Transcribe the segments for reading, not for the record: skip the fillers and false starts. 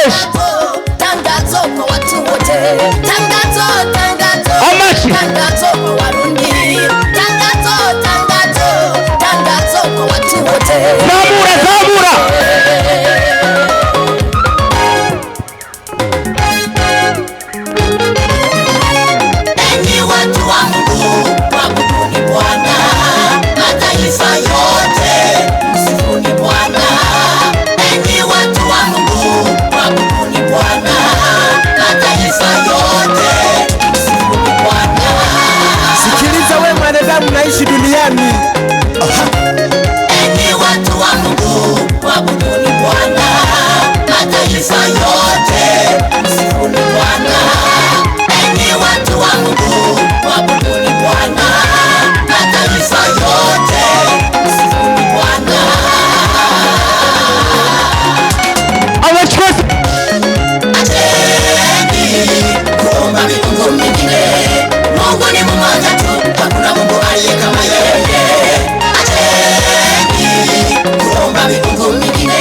Amashi. Tangazo kwa watu wote. Tangazo, tangazo. Amashi. Tangazo kwa Warundi. Tangazo, tangazo. Tangazo kwa watu wote. Zabura, zabura. Enyi watu wa Mungu, mwabuduni Bwana. Mataifa yote, msifuni Bwana. Enyi watu wa Mungu, mwabuduni Bwana. Mataifa yote, msifuni Bwana. Sikiliza wewe mwanadamu, naishi duniani. Enyi watu wa Mungu, mwabuduni Bwana. Mataifa yote, msifuni Bwana. Enyi watu wa Mungu, mwabuduni Bwana. Mataifa yote, msifuni Bwana. Amashi. Acheni kuomba miungu mingine. Mungu ni mmoja tu, hakuna Mungu aliye kama yeye. Acheni kuomba miungu mingine.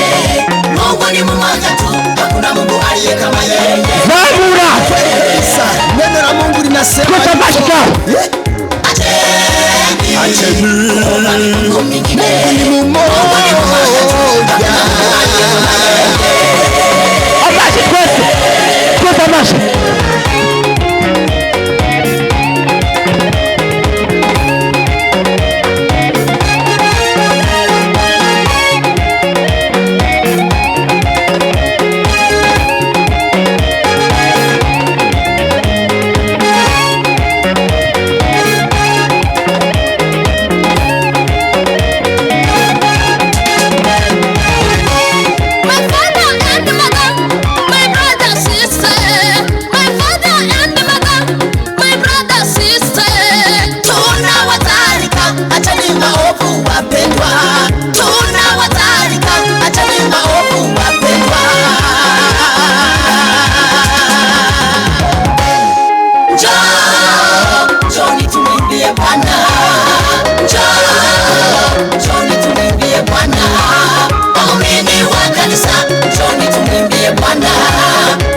Mungu ni mmoja tu, hakuna Mungu aliye kama yeye. Zabura. Neno la Mungu linasema Kwa Amashi. Acheni kuomba miungu mingine. Mungu ni mmoja tu, hakuna Mungu aliye kama yeye. Amashi kwese. Kwa Amashi. My father and mother, my brother, sister. My father and mother, my brother, sister. Tunawatalika, acheni maovu wapendwa. Tunawatalika, acheni maovu wapendwa. Njoni tumwimbie Bwana. Njoni tumwimbie Bwana. Waumini wa kanisa, njoni tumwimbie Bwana.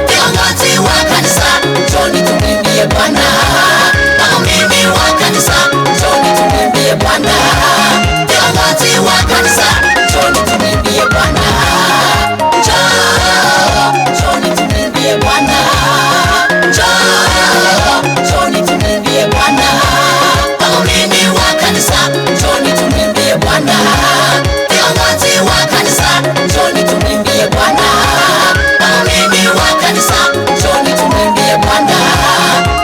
Viongozi wa kanisa, njoni tumwimbie Bwana. Waumini wa kanisa, njoni tumwimbie Bwana. Viongozi wa kanisa, njoni tumwimbie Bwana. Njoni tumwimbie Bwana. Njoni tumwimbie Bwana. Waumini wa kanisa, njoni tumwimbie Bwana. Viongozi wa kanisa, njoni tumwimbie Bwana. Waumini wa kanisa, njoni tumwimbie Bwana.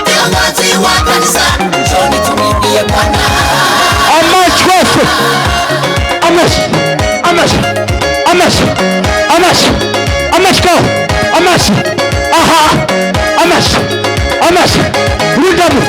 Viongozi wa kanisa, njoni tumwimbie Bwana. Amashi kwese. Amashi. Amashi. Amashi. Amashi. Amashi go. Amashi. Aha. Amashi. Amashi. Rudabu.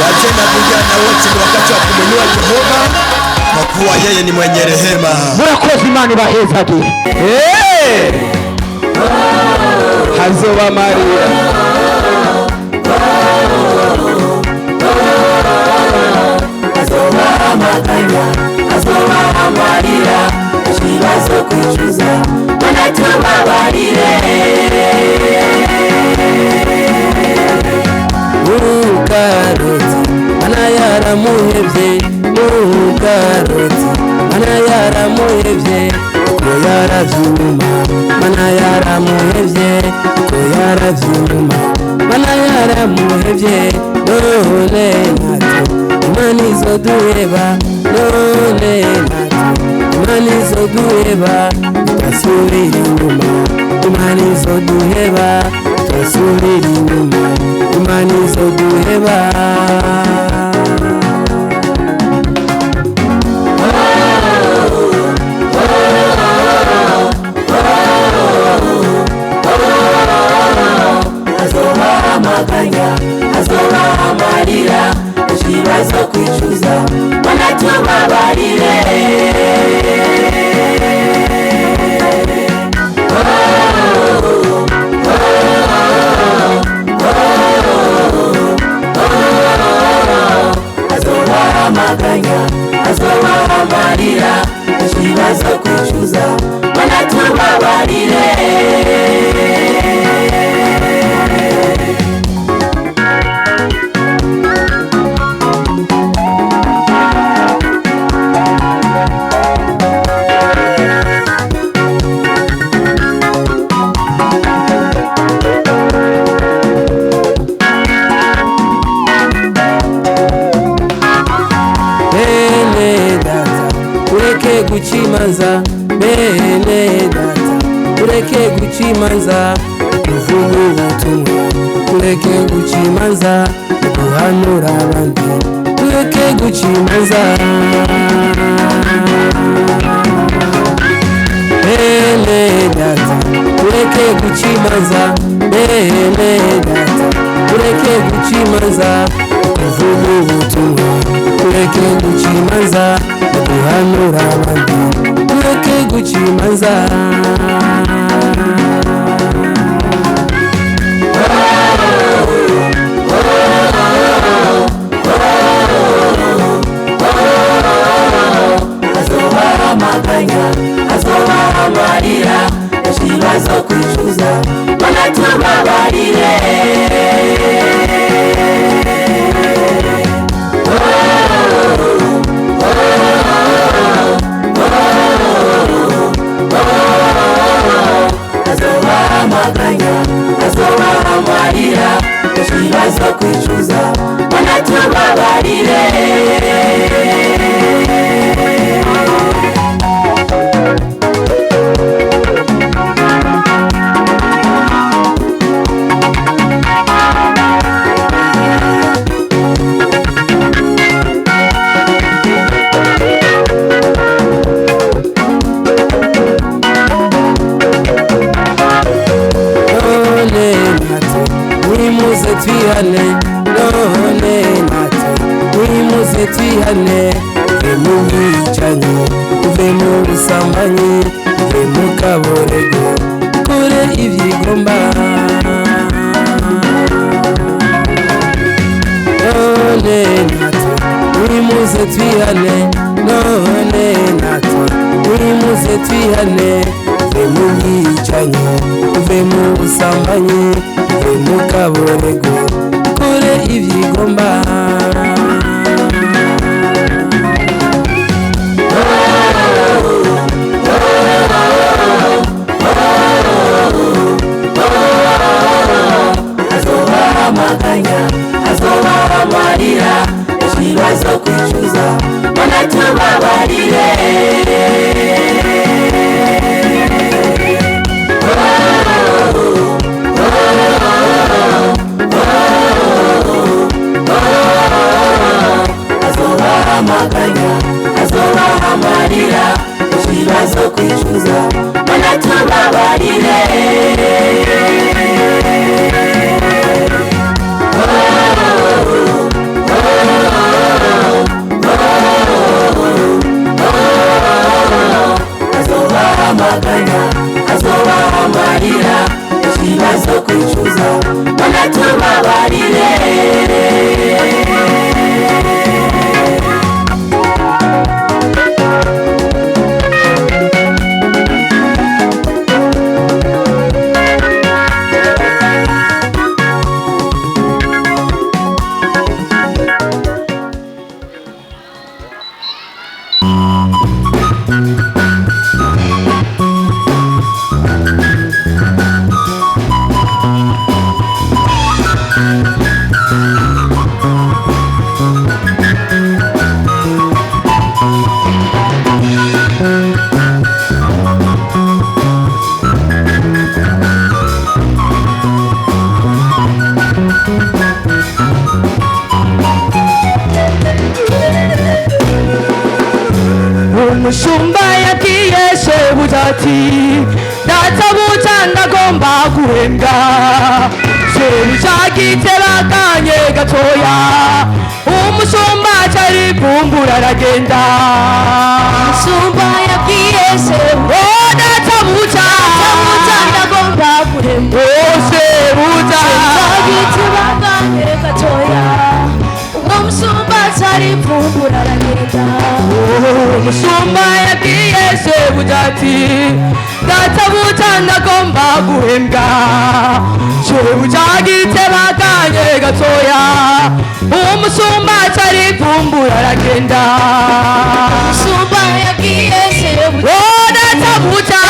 Wajena vijana wote ni wakati wa kumwinua Jehova kwa kuwa yeye ni mwenye rehema. Murakoze Imana ibahezage. Hazoba Maria. Azoba amaganya, azoba amarira, ikibazo kwicuza, mana tubabarire. Mukaroti, mana yaramuhevye, mukaroti, mana yaramuhevye, uko yaravyuma, mana yaramuhevye, uko yaravyuma, mana yaramuhevye, none nato Imana izoduheba, none nato Imana izoduheba, tutasubira inyuma. Imana izoduheba, tutasubira inyuma. Imana izoduheba. amaganya, azoba amarira, ikibazo kwicuza, mana tubabarire. Azoba amaganya, azoba amarira, ikibazo kwicuza, mana tubabarire. Guchimanza bene data, ureke guchimanza uvuga ubutumwa, ureke guchimanza guhanura abandi, ureke guchimanza bene data, ureke guchimanza bene data, ureke guchimanza uvuga ubutumwa, ureke guchimanza guhanura abandi, ureke guchimanza. Azoba amaganya, azoba amarira, ikibazo kwicuza, mana tubabarire. Azoba amaganya, azoba amarira, ikibazo kwicuza, mana tubabarire. Twihane, none nate, nimuze twihane, uve mu bwicanyi, uve mu busambanyi, uve mu kaborego, kure ivyigomba. None nate, nimuze twihane, none nate, nimuze twihane, uve mu bwicanyi, uve mu busambanyi, uve mu kaborego, kure ivyigomba. Azoba amaganya, azoba amarira, ikibazo kwicuza, mana tubabarire. Azoba amaganya, azoba amarira, ikibazo kwicuza, mana tubabarire. Azoba amaganya, azoba amarira, ikibazo kwicuza, mana tubabarire. umushumba yabwiye shebuja ati databuja ndagomba guhembwa shebushagitse bakanye gatoya umushumba cari vumbura aragenda umushumba yabwiye shebuja databuja ndagomba guhemba shebuja shebushagitse bakanye gatoya umushumba cari vumbura aragenda umushumba yabwiye shebuja ati databuja ndagomba guhembwa shebuja agitse bakanye gatoya umushumba cari vumbura aragenda umushumba yabwiye shebuja databuja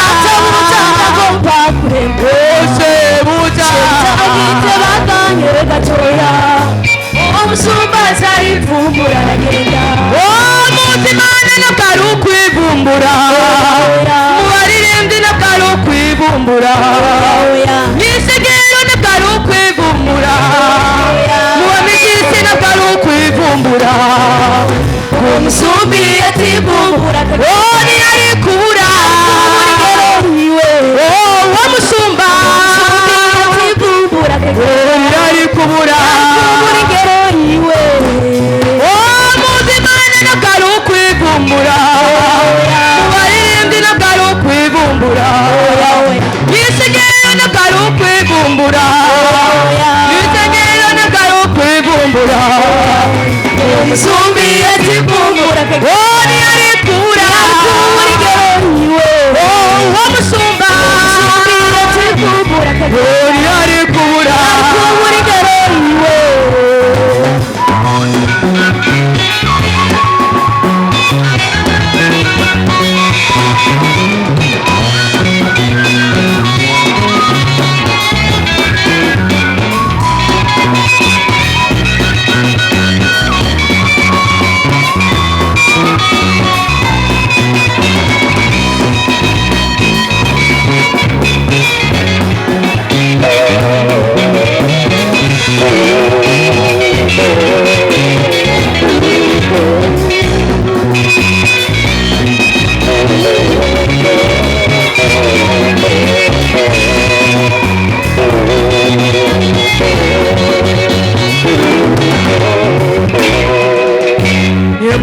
ndagomba guhembwa shebuja agitse bakanye gatoya umushumba cari vumbura aragenda umutima ntabwo ari ukwivumbura mubaririmbyi ntabwo ari ukwivumbura mwisigiro ntabwo ari ukwivumbura mubamigisi ntabwo ari ukwivumbura umusumbi ativumbura ntiyari kubura uwo musumba ntiyari kubura mubaririmbyi ntabwo ari ukwivumbura mwisigiro ntabwo ari ukwivumbura mwisigiro ntabwo ari ukwivumbura umusumbi ativumbura ntiyari kubura uwo musumba ntiyari kubura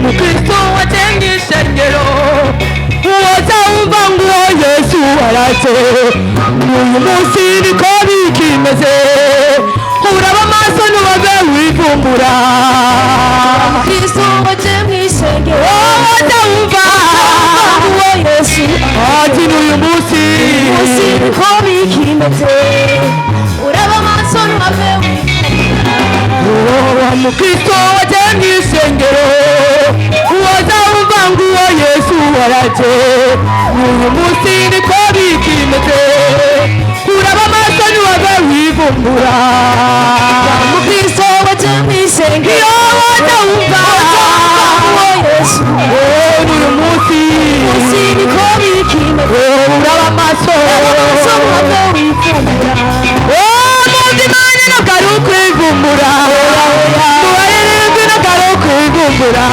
Mukristo wajenga ishengero wazawumva ngo Yesu araje uyu munsi niko bikimeze uraba amaso ntubabe wivumbura Mukristo wajenga ishengero wazawumva ngo Yesu ati n'uyu munsi niko bikimeze uraba amaso ntubabe wivumbura Mukristo wajenga ishengero wazawumva ngo Yesu araje uyu munsi niko bikimeze uraba amaso ntubabe wivumbura Mukristo wajenga ishengero wazawumva ngo Yesu uyu munsi niko bikimeze uraba amaso ntubabe wivumbura muzimana ntabwo ari ukwivumbura mubaririmbyi ntabwo ari ukwivumbura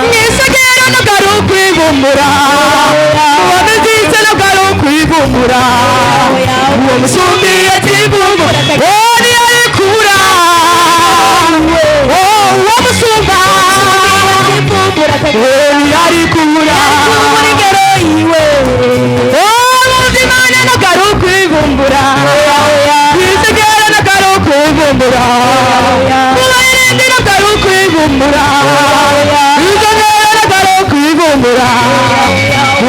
mwisegero ntabwo ari ukwivumbura mubamizise ntabwo ari ukwivumbura uwo musumbi ativumbura ntiyari kubura uwo musumba ntiyari kubura muzimana ntabwo ari ukwivumbura mwisegero ntabwo ari ukwivumbura mubaririmbyi ntabwo ari ukwivumbura mwisegero ntabwo ari ukwivumbura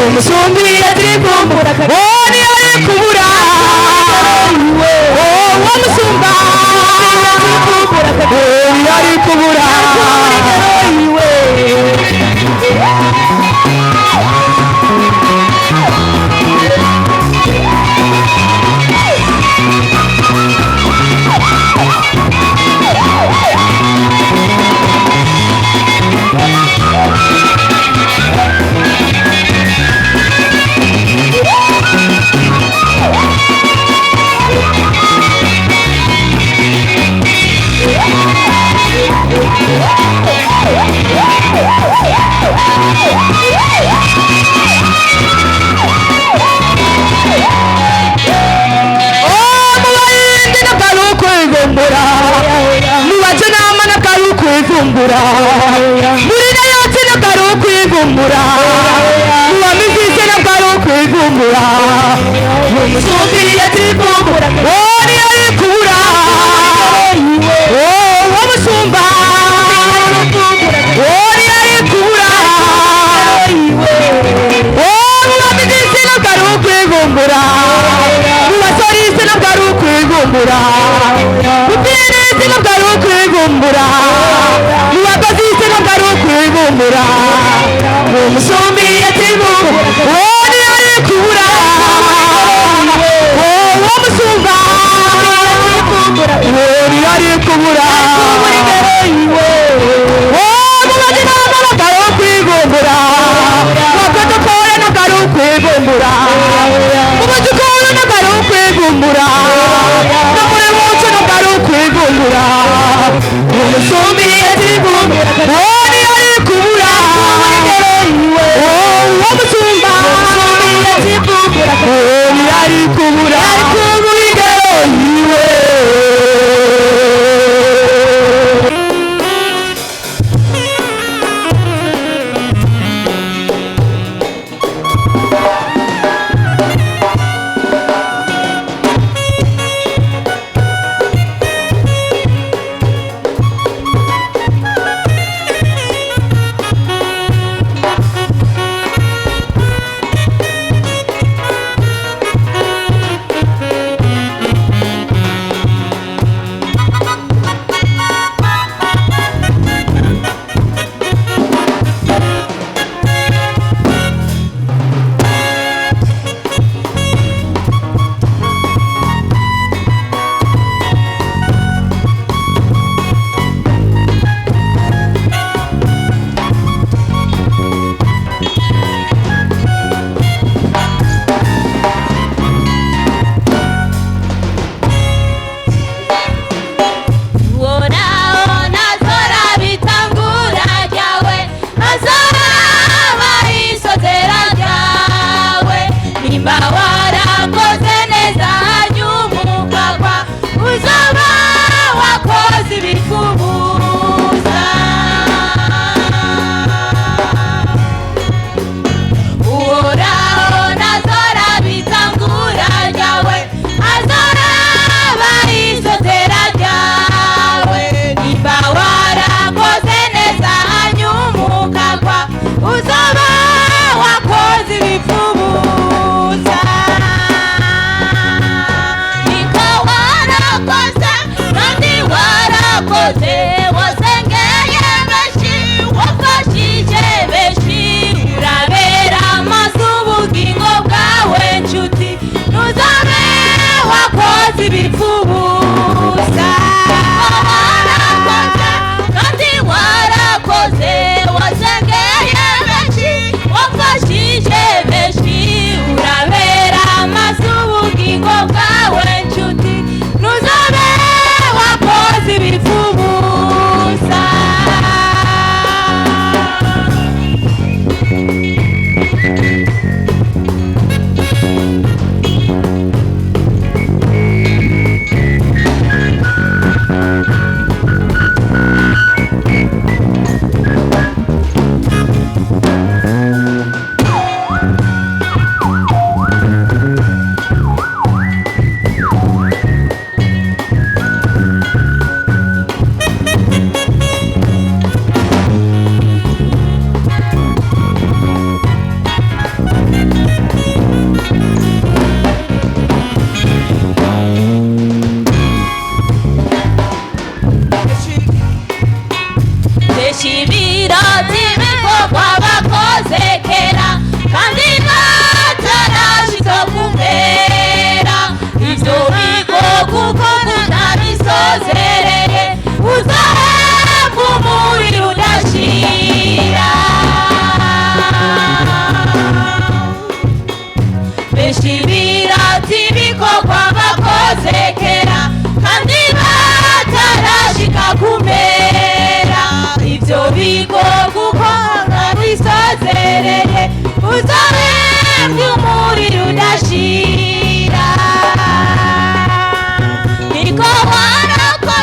umusumbi ativumbura ntiyari kubura uwo musumba ntiyari kubura kwivumbura muri yose ntabwo ari ukwivumbura uwamizise ntabwo ari ukwivumbura umusumbi yativumbura wari ari kubura uwo musumba wari ari kubura uwamizise ntabwo ari ukwivumbura uwasorise ntabwo ari ukwivumbura utireze ntabwo ari ukwivumbura uwagazise ntabwo ari ukwivumbura umusumbi yativumbura wari ari kubura uwo musumba wari ari kubura mubazi ntabwo ntabwo ari ukwivumbura wakadukore ntabwo ari ukwivumbura mubazi ukore ntabwo ari ukwivumbura no muri muco ntabwo ari ukwivumbura umusumbi yativumbura wari ari kubura uwo musumba wari ari kubura kubura yiwe udashira niko warakoze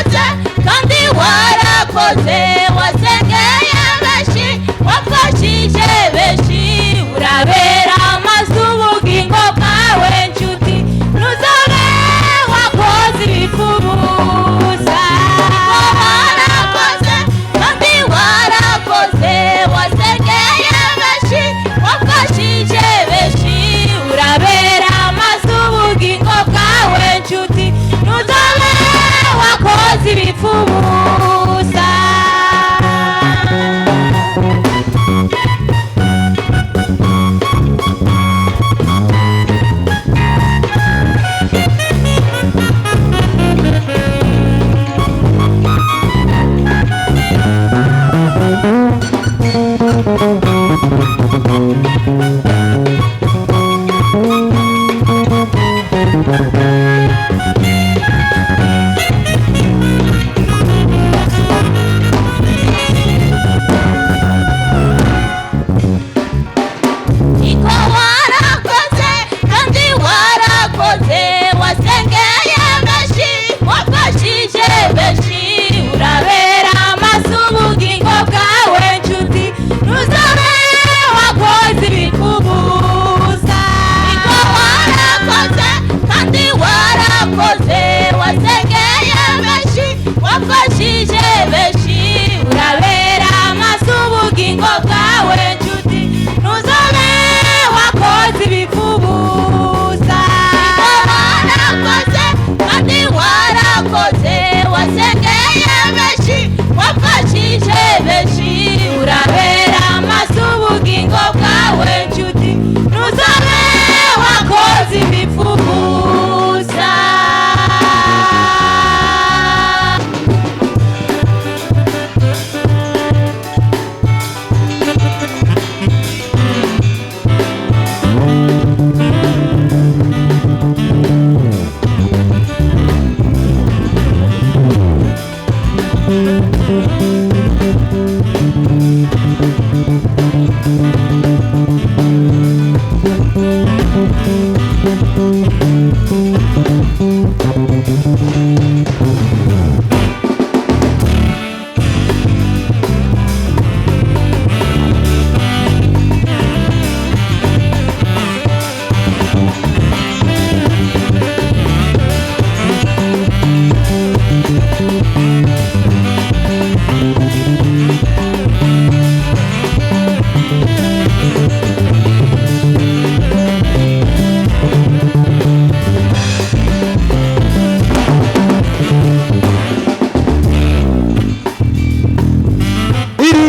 wafashije benshi urabera amaso ubugingo bwawe nshuti ntuzobe wakoze ibivubusa warakoze kandi warakoze wasengeye benshi wafashije benshi urabera amaso ubugingo bwawe nshuti ntuzobe wakoze ibivubusa.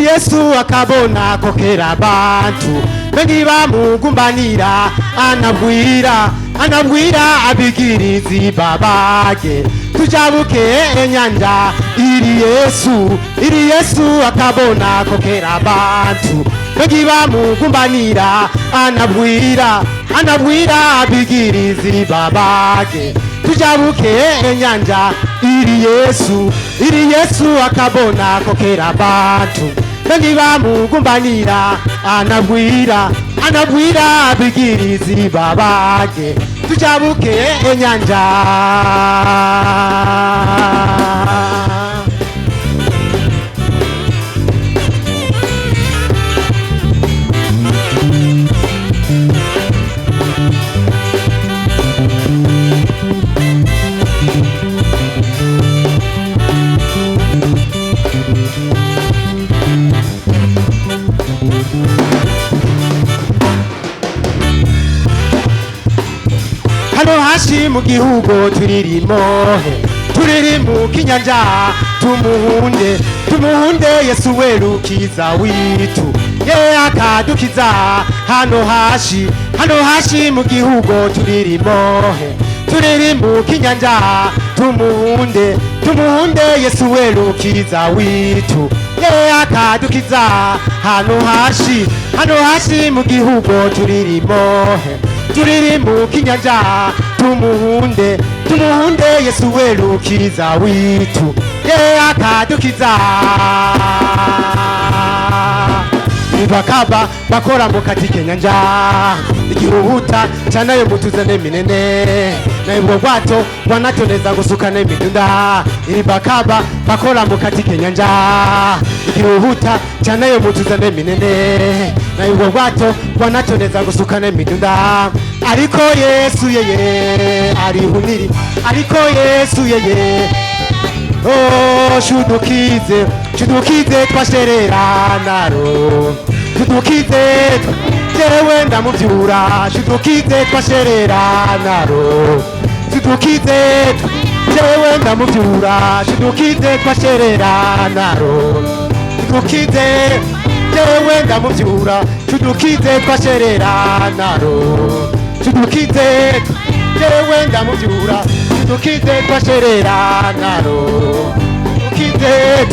Yesu akabona kokera abantu bengi bamugumbanira anabwira abigirizi babage tujabuke enyanja iri Yesu akabona kokera abantu bengi bamugumbanira anabwira abigirizi babage tujabuke enyanja iri Yesu akabona kokera abantu bengi bamugumbanira anabwira abigirizi babage tujabuke enyanja. Hano hashi mu gihugu turiri mu kinyanja tumuhunde Yesu werukiza witu ye akadukiza. Hano hashi mu gihugu turiri mu kinyanja tumuhunde Yesu werukiza witu ye akadukiza. Hano hashi mu gihugu turiri mu kinyanja tumuhunde Yesu werukiza witu ye akadukiza. Bakaba bakora mu kati kenyanja igihuta cyanayo mutuzane minene nayo bwato wanatoneza gusukana imidunda. Bakaba bakora mu kati kenyanja igihuta cyanayo mutuzane minene nayo bwato wanatoneza gusukana imidunda. Ariko Yesu yeye arihuniri, ariko Yesu yeye oh shudukize twasherera naro shudukize jewe ndamuvyura shudukize twasherera naro shudukize jewe ndamuvyura shudukize twasherera naro shudukize jewe ndamuvyura shudukize twasherera naro shudukize jewe ndamuvyura shudukize twasherera naro shudukize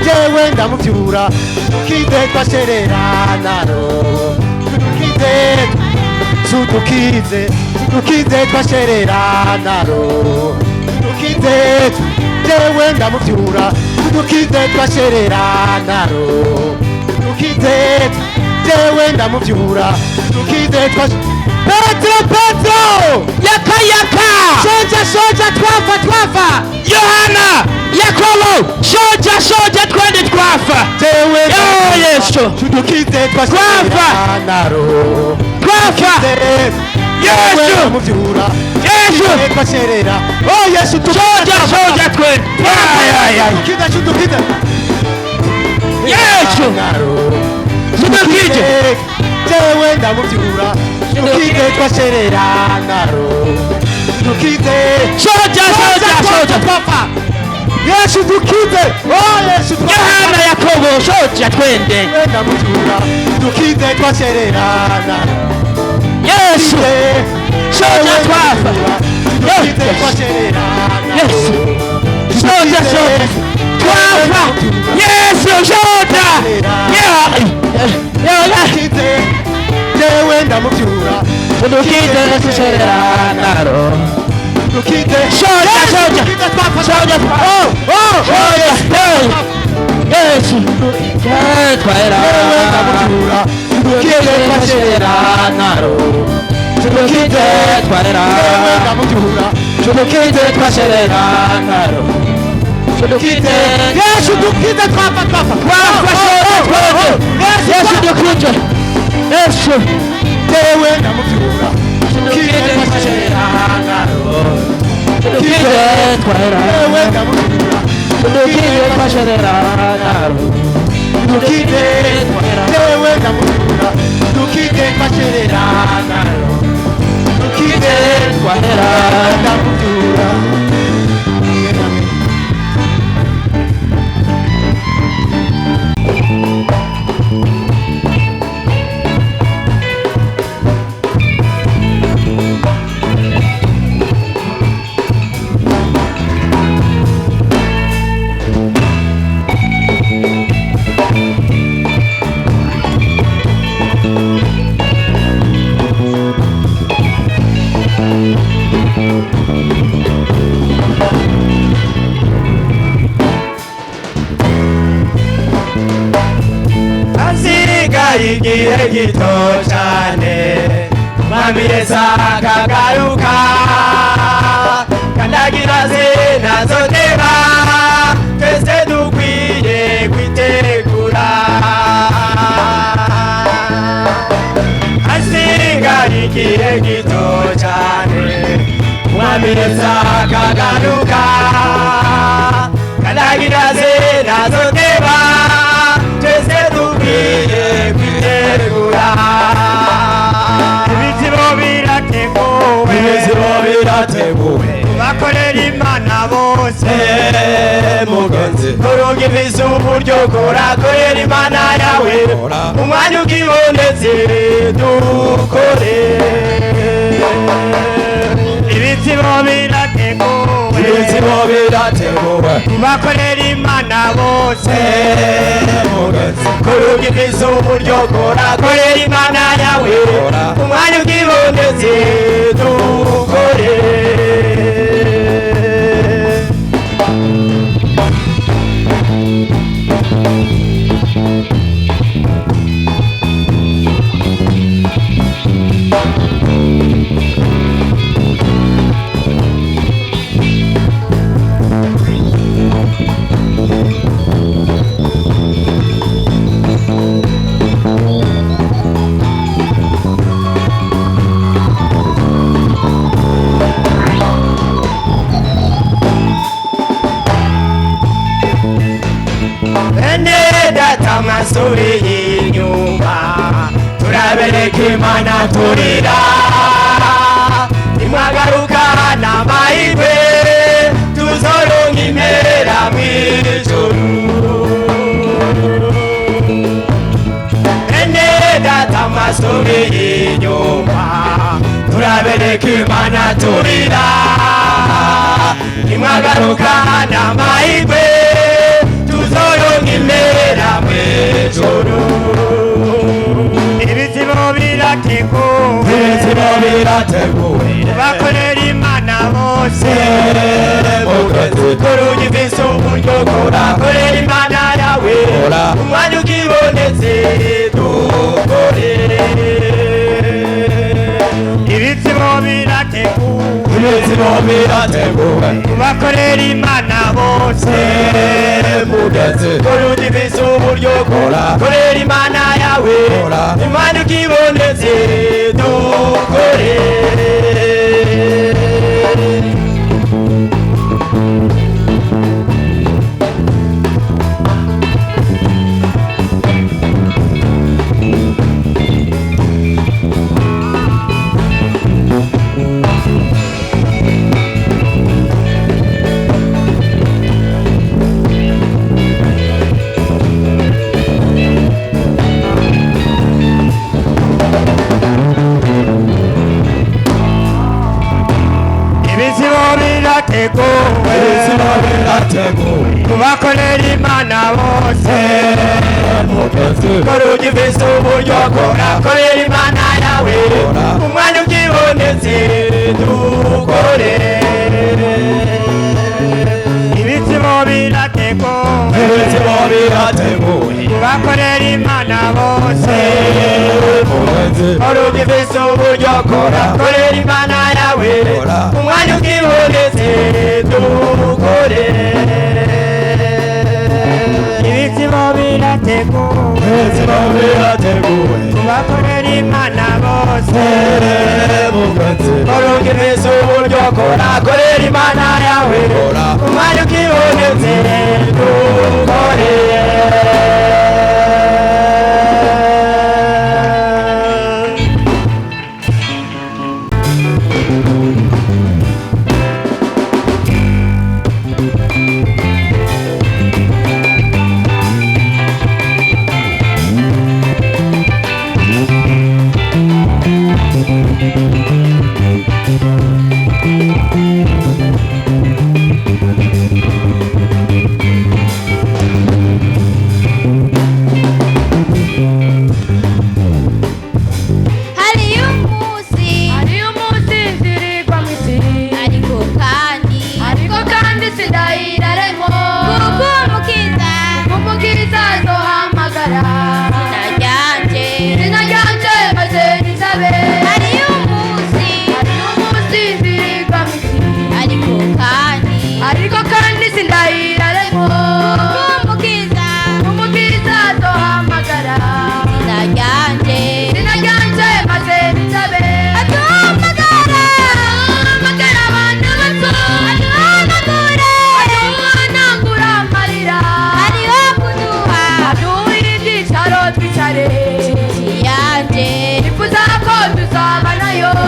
jewe ndamuvyura shudukize twasherera naro shudukize twasherera naro shudukize jewe ndamuvyura shudukize twasherera naro shudukize jewe ndamuvyura shudukize Petro yaka soja twafa Yohana Yakobo soja twende twafa Yesu shudukize twafa Yesu Yesu. Ekosherera. Oh Yesu Soja soja twe. Tukize tukize. Yesu. Tudukije. Jewe ndamubyura. Tukize twasherera ngaro. Tukize. Soja papa. Yesu tukize. Oh Yesu. Yohana Yakobo soja twende. Ndamubyura. Tukize twasherera ngaro. Yesu. Soja twafa. Tukize twasherera ngaro. Yesu. Soja twafa. Yesu soja. Tukize. Jewe ndamubyura. Tudukize tuserera naro. Tukize. Soja. Soja. Yesu. Twaera. Tudukize tuserera naro. Tudukize twaera. Tudukize tuserera naro. Tudukize. Yesu tukize twafa. Yesu tukize. Yesu. Jewe ndamubyura. Tukize twasherera ngaro. Tudukize twaera. Jewe ndamubyura. Tudukize twasherera naro. Tukize. Jewe ndamubyura. Tukize twasherera ngaro. Tukize twaera. ndamubyura. igihe gito cyane Mwami Yesu akagaruka kandagira zina zoteba twese dukwiye kwitegura hasigaye igihe gito cyane Mwami Yesu akagaruka kandagira zina zoteba twese dukwiye kwitegura ibizibo birateguwe bakorera Imana bose mugenzi uruga ifise uburyo korakorera Imana yawe umwanya ukibonetse dukore ibizibo birateguwe bakorera Imana bose kuruga ifise uburyo korakorera Imana yawe umwanya ukibonetse dukore amasuri y'inyuma turabereka Imana turira nimwagaruka n'amahirwe tuzoronka impera mw'ijuru bene data amasuri y'inyuma turabereka Imana turira nimwagaruka n'amahirwe tuzoronka impera mw'ijuru ibizibo birateguwe bakorera Imana bose kuruga ifise uburyo korakorera Imana yawe umwanya ukibonetse dukore ibizibo birateguwe bakorera Imana bose kuruga ifise uburyo korakorera Imana yawe umwanya ukibonetse dukore bakorera imana bose kora ugifise uburyo korera imana yawe umwanya ubyibonetse dukore ibitsimo birateguwe bakorera imana bose kora ugifise uburyo korera imana yawe umwanya ubyibonetse dukore ibitsimo birateguwe bakorera imana bose kora ugifise uburyo korera imana yawe umwanya ukibonetse dukore Tuzabanayo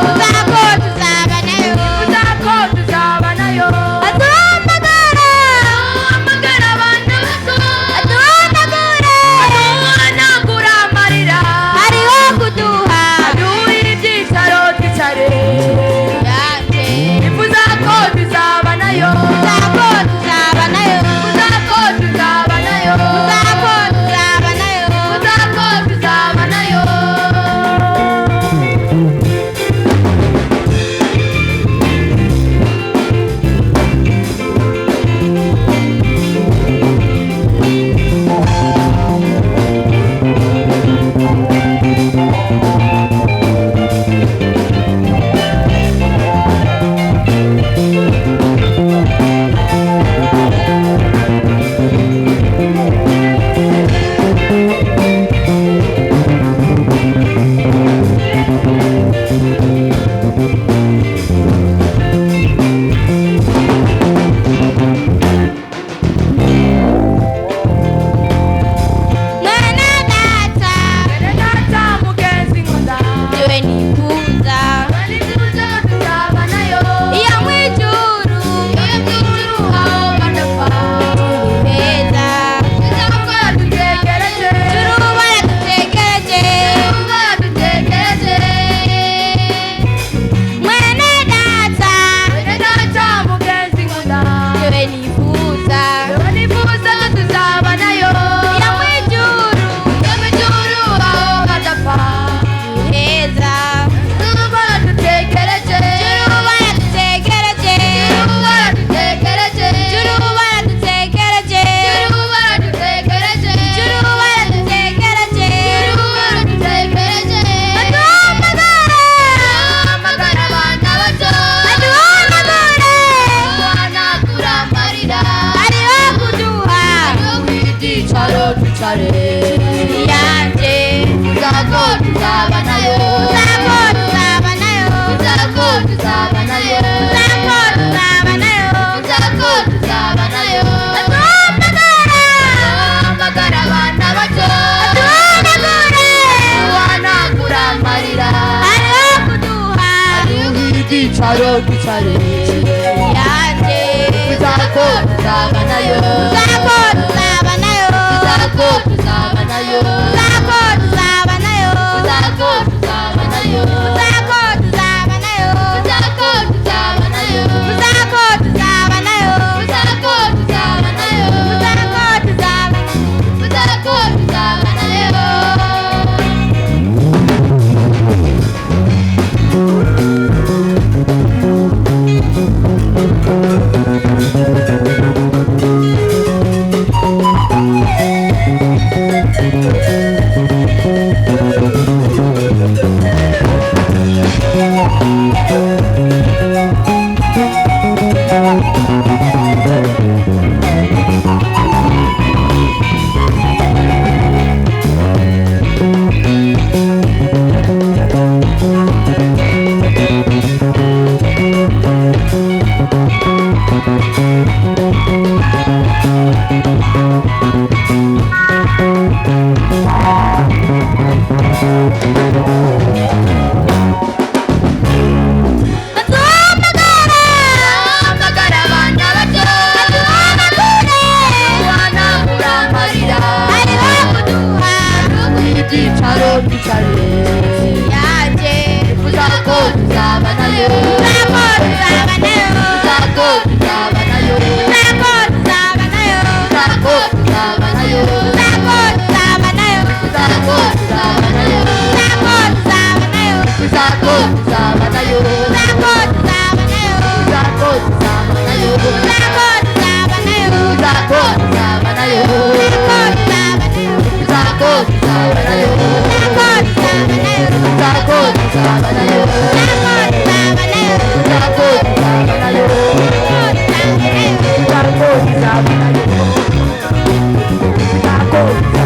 Go.